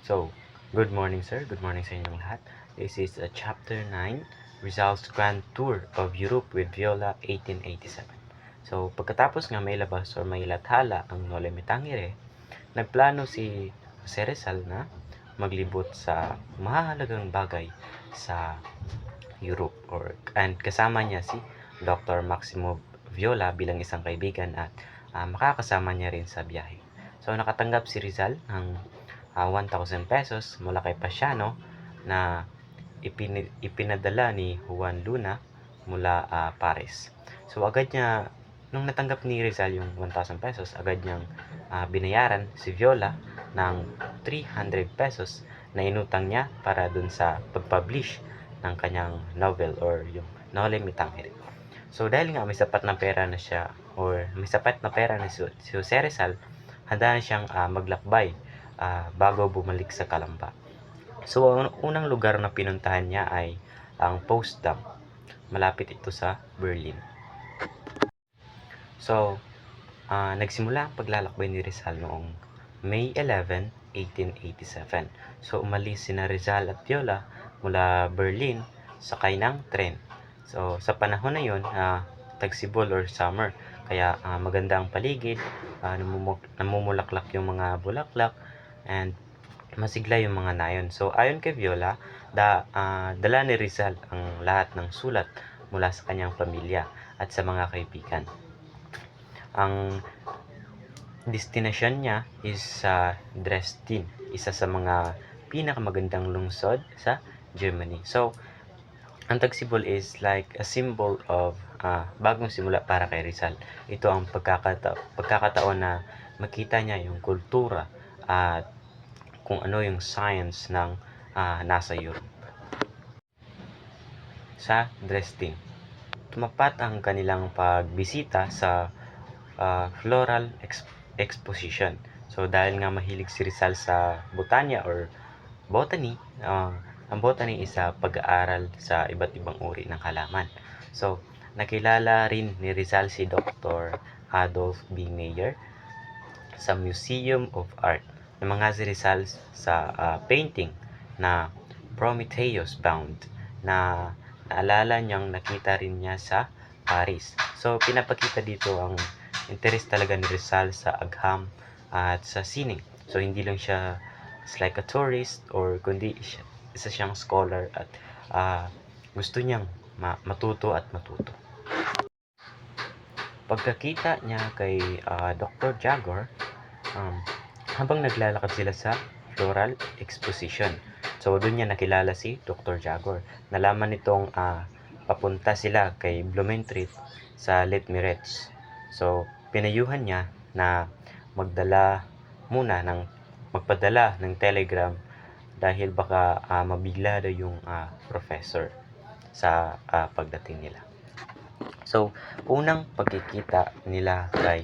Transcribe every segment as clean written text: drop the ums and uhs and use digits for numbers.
So, good morning sir, good morning sa inyong lahat. This is Chapter 9, Rizal's Grand Tour of Europe with Viola 1887. So, pagkatapos nga may labas or may lathala ang Noli Me Tangere, nagplano si Jose Rizal na maglibot sa mahalagang bagay sa Europe and kasama niya si Dr. Maximo Viola bilang isang kaibigan at makakasama niya rin sa biyahe. So nakatanggap si Rizal ng 1,000 pesos mula kay Pasiano na ipinadala ni Juan Luna mula Paris. So agad niya, nung natanggap ni Rizal yung 1,000 pesos, agad niyang binayaran si Viola ng 300 pesos na inutang niya para dun sa pag-publish ng kanyang novel or yung Noli Me Tangere. So dahil nga may sapat na pera na siya or may sapat na pera na si Jose Rizal, handa na siyang maglakbay bago bumalik sa Kalamba. So ang unang lugar na pinuntahan niya ay ang Potsdam. Malapit ito sa Berlin. So nagsimula ang paglalakbay ni Rizal noong May 11, 1887. So umalis sina Rizal at Viola mula Berlin sakay ng tren. So sa panahon na yon, tagsibol or summer, kaya maganda ang paligid, namumulaklak yung mga bulaklak and masigla yung mga nayon. So ayon kay Viola, dala ni Rizal ang lahat ng sulat mula sa kanyang pamilya at sa mga kaibigan. Ang destinasyon niya is sa Dresden, isa sa mga pinakamagandang lungsod sa Germany. So ang tagsibol is like a symbol of bagong simula para kay Rizal. Ito ang pagkakataon na makita niya yung kultura at kung ano yung science ng nasa Europe. Sa Dresden, tumapat ang kanilang pagbisita sa floral exposition. So dahil nga mahilig si Rizal sa botanya or botany, ang botany is pag-aaral sa iba't ibang uri ng halaman. So nakilala rin ni Rizal si Dr. Adolf B. Meyer sa Museum of Art. Namangha si Rizal sa painting na Prometheus Bound na naalala niyang nakita rin niya sa Paris. So pinapakita dito ang interest talaga ni Rizal sa agham at sa sining. So hindi lang siya like a tourist or kundi isa siyang scholar at gusto niyang matuto at matuto. Pagkakita niya kay Dr. Jagor, habang naglalakad sila sa floral exposition. So doon niya nakilala si Dr. Jagor. Nalaman nitong papunta sila kay Blumentritt sa Letmeretz. So pinayuhan niya na magpadala ng telegram dahil baka mabigla daw yung professor sa pagdating nila. So unang pagkikita nila kay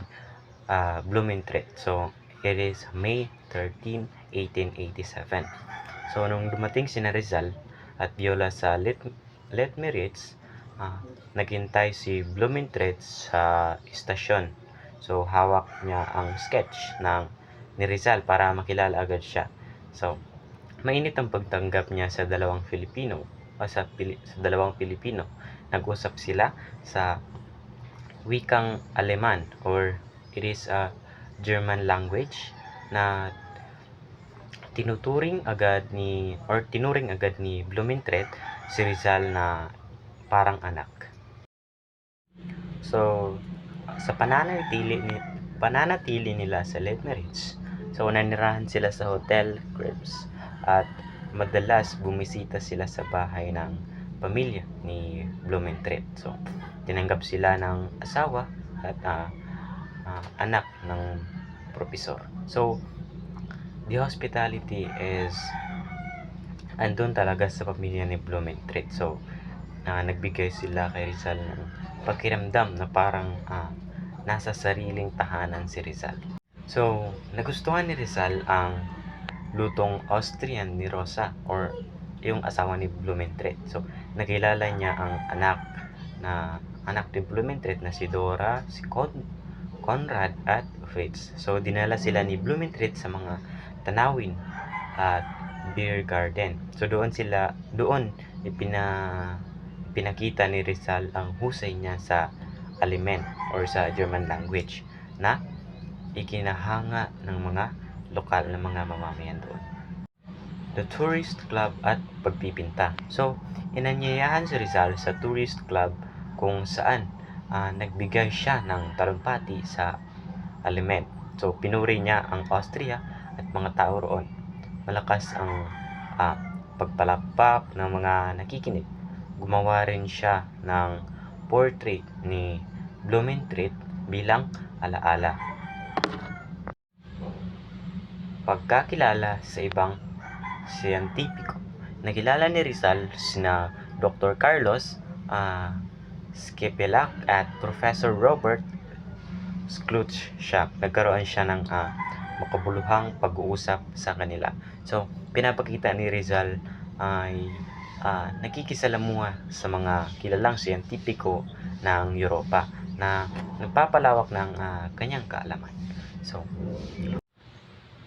Blumentritt. So it is May 13, 1887. So nung dumating sina Rizal at Viola sa Letmeritz, naghintay si Blumentritt sa istasyon. So hawak niya ang sketch ni Rizal para makilala agad siya. So mainit ang pagtanggap niya sa dalawang Pilipino. Nag-usap sila sa wikang Aleman or it is a German language na tinuring agad ni Blumentritt si Rizal na parang anak. So sa pananatili nila sa Letmeritz, so nanirahan sila sa Hotel Krebs at madalas bumisita sila sa bahay ng pamilya ni Blumentritt. So tinanggap sila ng asawa at anak ng propesor. So the hospitality is andun talaga sa pamilya ni Blumentritt. So nagbigay sila kay Rizal ng pakiramdam na parang nasa sariling tahanan si Rizal. So nagustuhan ni Rizal ang lutong Austrian ni Rosa or yung asawa ni Blumentritt. So nakilala niya ang anak ni Blumentritt na si Dora, si Conrad at Fritz. So dinala sila ni Blumentritt sa mga tanawin at beer garden. So doon pinakita ni Rizal ang husay niya sa Aleman or sa German language na ikinahanga ng mga lokal na mga mamamayan doon. The Tourist Club at pagpipinta. So, inanyayahan si Rizal sa Tourist Club kung saan nagbigay siya ng talumpati sa Aleman. So, pinuri niya ang Austria at mga tao roon. Malakas ang pagpalakpak ng mga nakikinig. Gumawa rin siya ng portrait ni Blumentritt bilang alaala. Pagkakilala sa ibang siyentipiko. Nakilala ni Rizal sina Dr. Carlos Skepelak at Professor Robert Schlutzschack. Nagkaroon siya ng makabuluhang pag-uusap sa kanila. So, pinapakita ni Rizal ay nakikisalamuha sa mga kilalang siyentipiko ng Europa na nagpapalawak ng kanyang kaalaman. So,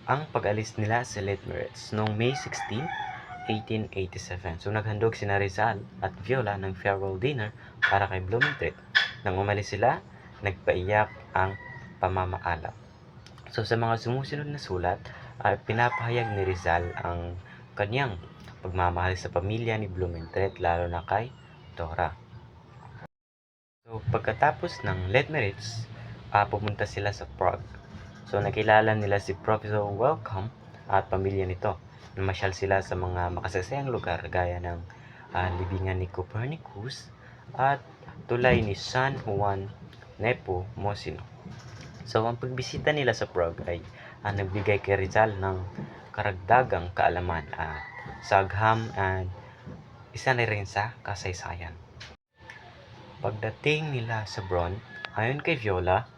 ang pag-alis nila sa Leitmeritz noong May 16, 1887. So naghandog sina Rizal at Viola ng farewell dinner para kay Blumentritt. Nang umalis sila, nagpaiyak ang pamamaalap. So sa mga sumusunod na sulat, ay pinapahayag ni Rizal ang kanyang pagmamahal sa pamilya ni Blumentritt, lalo na kay Dora. So pagkatapos ng Leitmeritz, pumunta sila sa Prague. So nakilala nila si Professor Wellcome at pamilya nito. Namasyal sila sa mga makasasayang lugar gaya ng libingan ni Copernicus at tulay ni San Juan Nepomuceno. So ang pagbisita nila sa Prague ay nagbigay kay Rizal ng karagdagang kaalaman at sagham at isa na rin sa kasaysayan. Pagdating nila sa Bonn, ayon kay Viola,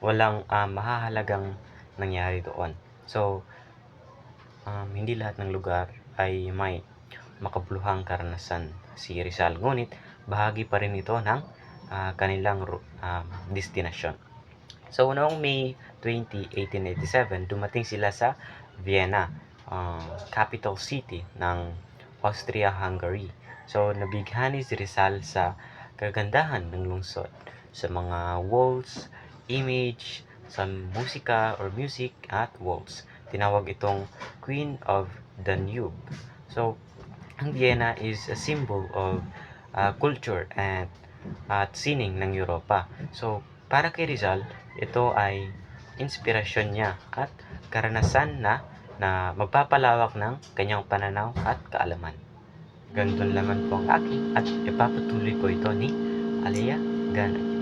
walang mahahalagang nangyari doon. So, hindi lahat ng lugar ay may makabuluhang karanasan si Rizal. Ngunit, bahagi pa rin ito ng kanilang destinasyon. So, noong May 20, 1887, dumating sila sa Vienna, capital city ng Austria-Hungary. So, nabighani si Rizal sa kagandahan ng lungsod, sa mga walls, image, sa musika or music at waltz. Tinawag itong Queen of Danube. So, ang Vienna is a symbol of culture at sining ng Europa. So, para kay Rizal, ito ay inspirasyon niya at karanasan na magpapalawak ng kanyang pananaw at kaalaman. Ganito naman po ang akin at ipapatuloy ko ito ni Alea Ganag.